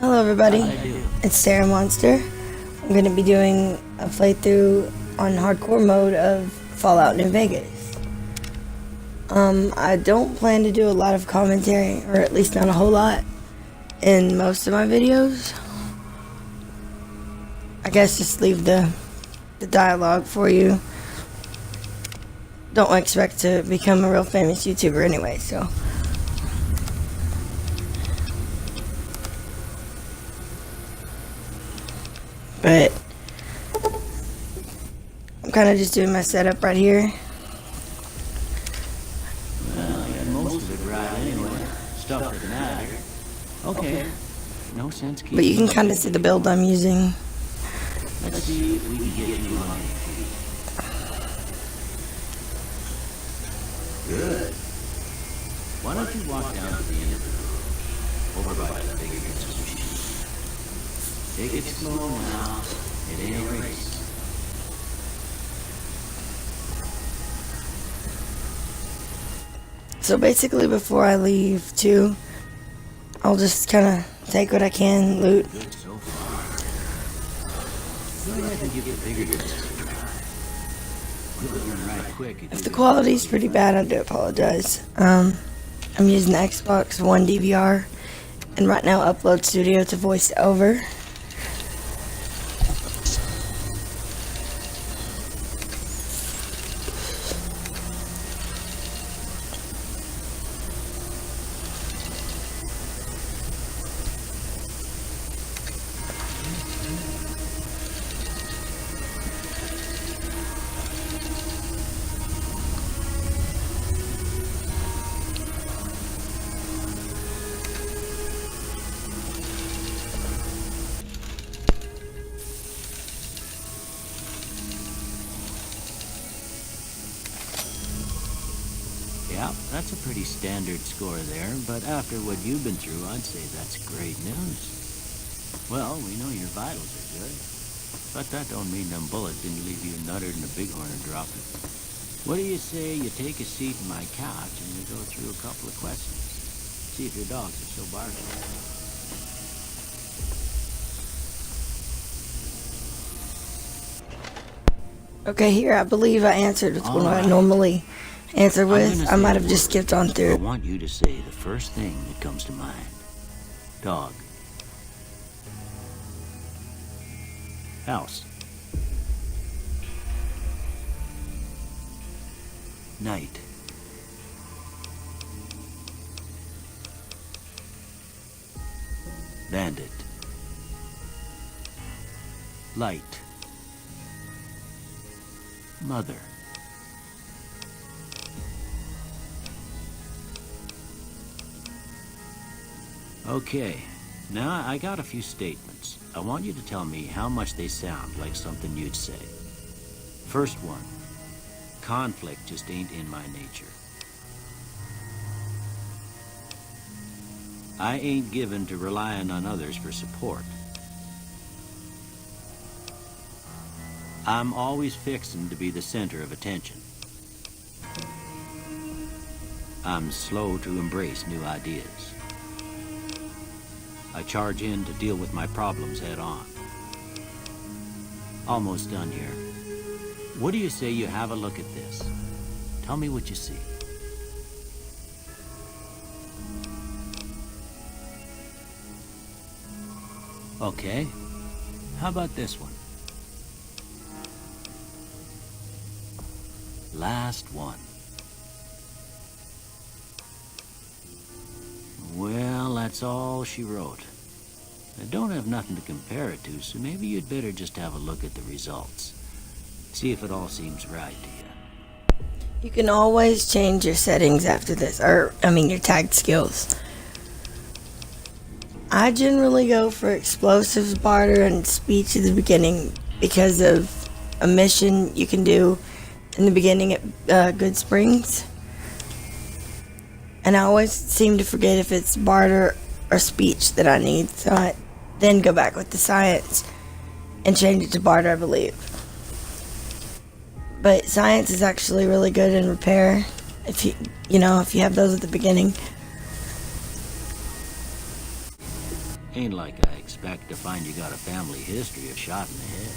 Hello everybody, it's Sarah Monster. I'm going to be doing a playthrough on hardcore mode of Fallout New Vegas. I don't plan to do a lot of commentary, or at least not a whole lot, in most of my videos. I guess just leave the dialogue for you. Don't expect to become a real famous YouTuber anyway, so. But I'm kind of just doing my setup right here. Well, I got most of it right anyway. Stuff doesn't matter. Okay. No sense keeping. But you can kind of see the build I'm using. Let's see if we can get you on your feet. Good. Why don't you walk down to the end of the room, over by the big institution. Take it slow now. It ain't a race. So basically before I leave too, I'll just kind of take what I can, loot. Good so far. Go ahead and give the bigger guns a try. We'll learn right quick. If the quality's pretty bad, I do apologize. I'm using the Xbox One DVR, and right now Upload Studio to voice over. Yeah, that's a pretty standard score there, but after what you've been through, I'd say that's great news. Well, we know your vitals are good, but that don't mean them bullets didn't leave you nuttered and a bighorn dropping. What do you say you take a seat in my couch and we go through a couple of questions? See if your dogs are so barky. Okay, here I believe I answered with what I normally answer with. I might have just skipped on I through. want you to say the first thing that comes to mind. Dog. House. Night. Bandit. Light. Mother. Okay, now I got a few statements. I want you to tell me how much they sound like something you'd say. First one, conflict just ain't in my nature. I ain't given to relying on others for support. I'm always fixin' to be the center of attention. I'm slow to embrace new ideas. I charge in to deal with my problems head on. Almost done here. What do you say you have a look at this? Tell me what you see. Okay. How about this one? Last one. Well, that's all she wrote. I don't have nothing to compare it to, so maybe you'd better just have a look at the results. See if it all seems right to you. You can always change your settings after this, or, your tagged skills. I generally go for explosives, barter, and speech at the beginning because of a mission you can do in the beginning at Good Springs. And I always seem to forget if it's barter or speech that I need, so I then go back with the science and change it to barter, I believe. But science is actually really good in repair if you have those at the beginning. Ain't like I expect to find you got a family history of shot in the head.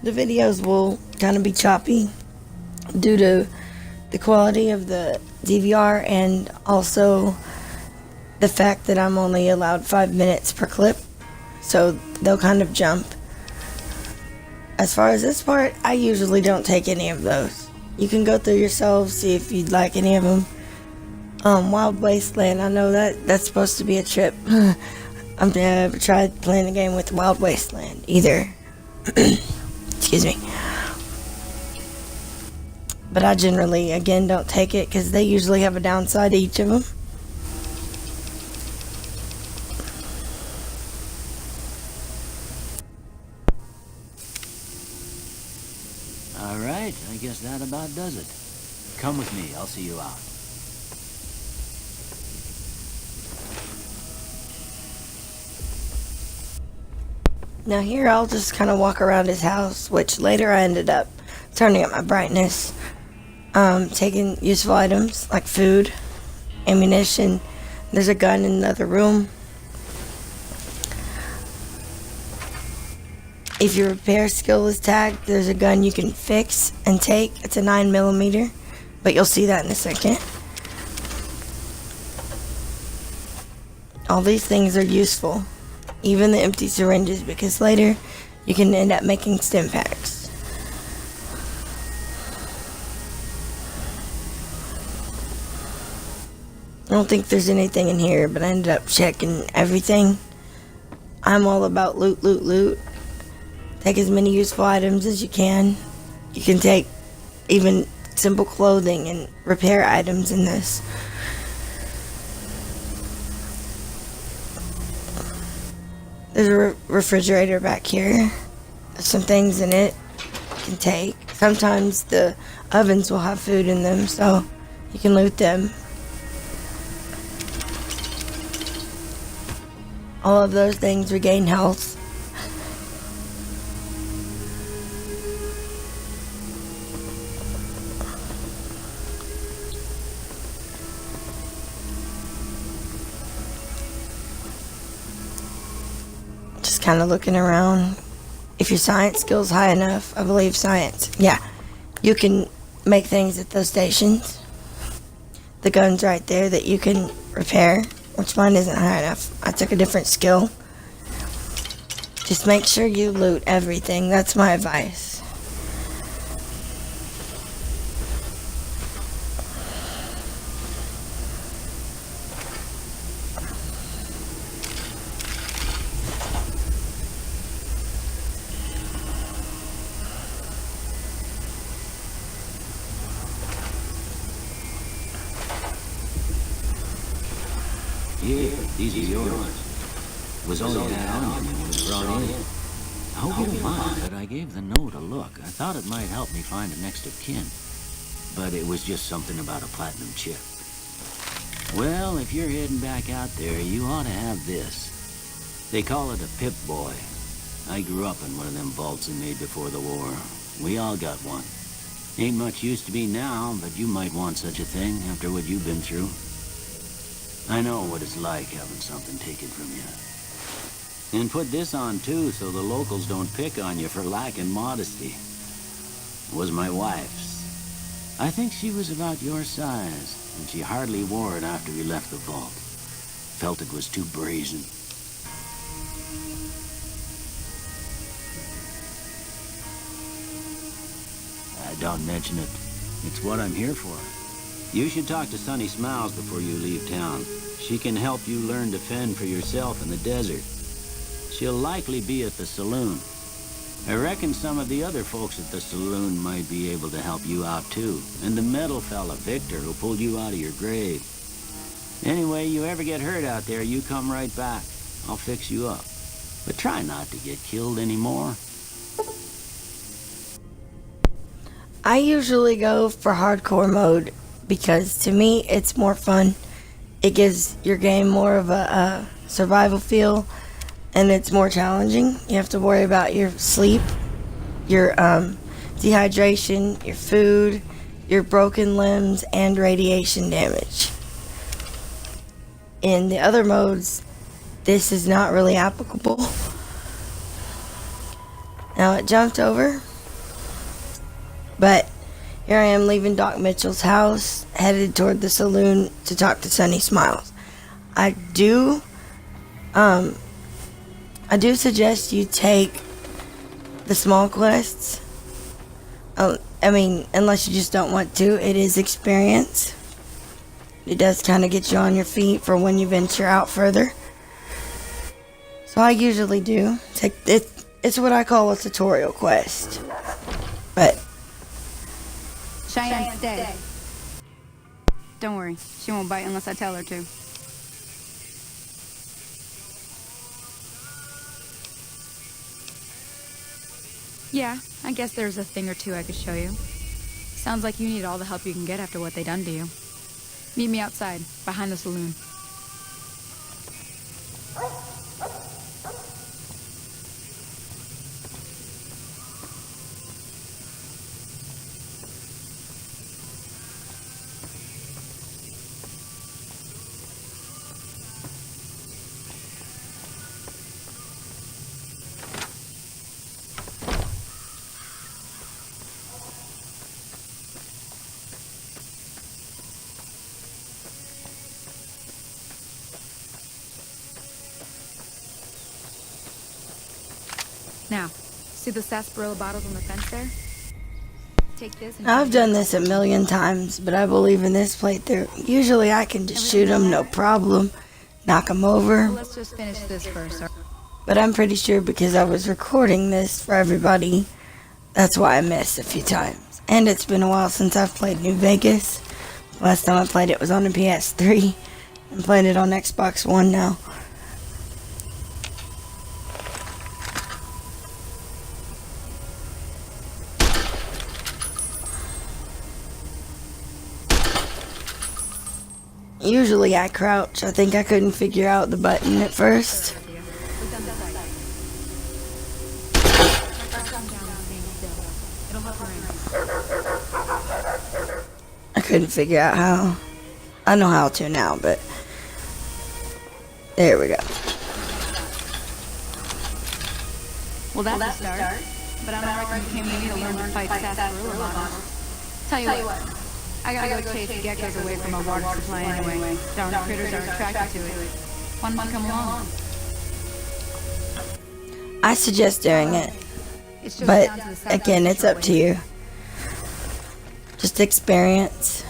The videos will kind of be choppy due to the quality of the DVR and also the fact that I'm only allowed 5 minutes per clip, so they'll kind of jump. As far as this part, I usually don't take any of those. You can go through yourselves, see if you'd like any of them. Wild Wasteland, I know that's supposed to be a trip. I've never tried playing a game with Wild Wasteland either. Excuse me. But I generally, again, don't take it because they usually have a downside to each of them. All right, I guess that about does it. Come with me, I'll see you out. Now here I'll just kind of walk around his house, which later I ended up turning up my brightness, taking useful items like food, ammunition. There's a gun in another room. If your repair skill is tagged, there's a gun you can fix and take. It's a 9mm, but you'll see that in a second. All these things are useful, even the empty syringes, because later you can end up making stim packs. I don't think there's anything in here, but I ended up checking everything. I'm all about loot, loot, loot. Take as many useful items as you can. You can take even simple clothing and repair items in this. There's a refrigerator back here. There's some things in it you can take. Sometimes the ovens will have food in them, so you can loot them. All of those things regain health. Just kind of looking around. If your science skill's high enough, I believe science, yeah, you can make things at those stations. The gun's right there that you can repair, which mine isn't high enough. I took a different skill. Just make sure you loot everything. That's my advice. Here, these are yours. Was all you had on you when it was brought in. I hope you don't mind, but I gave the note a look. I thought it might help me find a next of kin. But it was just something about a platinum chip. Well, if you're heading back out there, you ought to have this. They call it a Pip-Boy. I grew up in one of them vaults they made before the war. We all got one. Ain't much use to me now, but you might want such a thing after what you've been through. I know what it's like having something taken from you. And put this on too, so the locals don't pick on you for lacking modesty. It was my wife's. I think she was about your size, and she hardly wore it after we left the vault. Felt it was too brazen. Don't mention it. It's what I'm here for. You should talk to Sunny Smiles before you leave town. She can help you learn to fend for yourself in the desert. She'll likely be at the saloon. I reckon some of the other folks at the saloon might be able to help you out too. And the metal fella, Victor, who pulled you out of your grave. Anyway, you ever get hurt out there, you come right back. I'll fix you up. But try not to get killed anymore. I usually go for hardcore mode because to me it's more fun. It gives your game more of a survival feel, and it's more challenging. You have to worry about your sleep, your dehydration, your food, your broken limbs, and radiation damage. In the other modes, this is not really applicable. Now it jumped over, but here I am leaving Doc Mitchell's house, headed toward the saloon to talk to Sunny Smiles. I do suggest you take the small quests. I mean, unless you just don't want to. It is experience. It does kind of get you on your feet for when you venture out further. So I usually do take it. It's what I call a tutorial quest. But Cheyenne's dead. Don't worry, she won't bite unless I tell her to. Yeah, I guess there's a thing or two I could show you. Sounds like you need all the help you can get after what they done to you. Meet me outside, behind the saloon. Now, see the sarsaparilla bottles on the fence there? Take this and... I've done this a million times, but I believe in this playthrough. Usually I can just shoot them, no problem. Knock them over. Well, let's just finish this first. But I'm pretty sure because I was recording this for everybody, that's why I missed a few times. And it's been a while since I've played New Vegas. Last time I played it was on the PS3. I'm playing it on Xbox One now. Usually I crouch. I think I couldn't figure out the button at first. I couldn't figure out how. I know how to now, but there we go. Well, that's a start. But I don't reckon you came to me to learn to fight sarsaparilla bottles. Tell you what, I gotta go chase geckos away from our water supply anyway. Darn critters are attracted to it. One might come along. I suggest doing it, It's just but down to the south again, it's up to you. Just experience.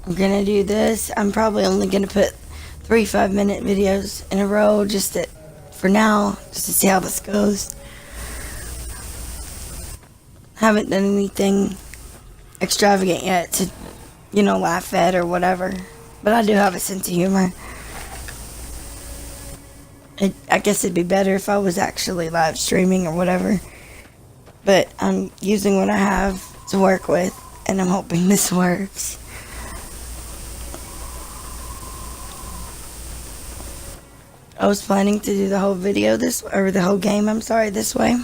I'm gonna do this. I'm probably only gonna put 3 5-minute videos in a row just for now, just to see how this goes. Haven't done anything extravagant yet to, laugh at or whatever. But I do have a sense of humor. I guess it'd be better if I was actually live streaming or whatever. But I'm using what I have to work with, and I'm hoping this works. I was planning to do the whole video the whole game, this way.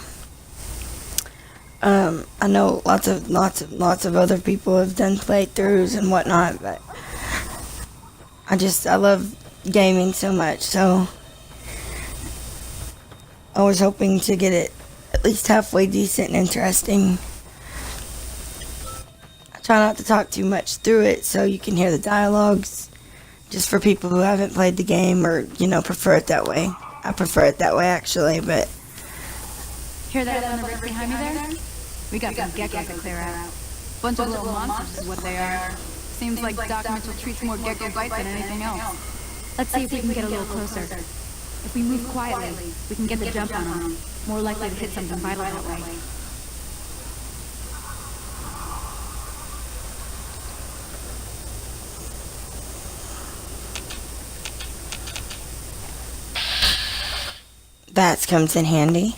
I know lots of other people have done playthroughs and whatnot, but I love gaming so much, so I was hoping to get it at least halfway decent and interesting. I try not to talk too much through it so you can hear the dialogues, just for people who haven't played the game or, prefer it that way. I prefer it that way, actually, but... Hear that on the ridge behind me there? We got some geckos to clear out. Bunch of little monsters is what they are. Seems like Doc Mitchell treats more gecko bites than anything else. Let's see if we can get a little closer. If we move quietly, we can get the jump on them. More likely to hit something vital that way. That comes in handy.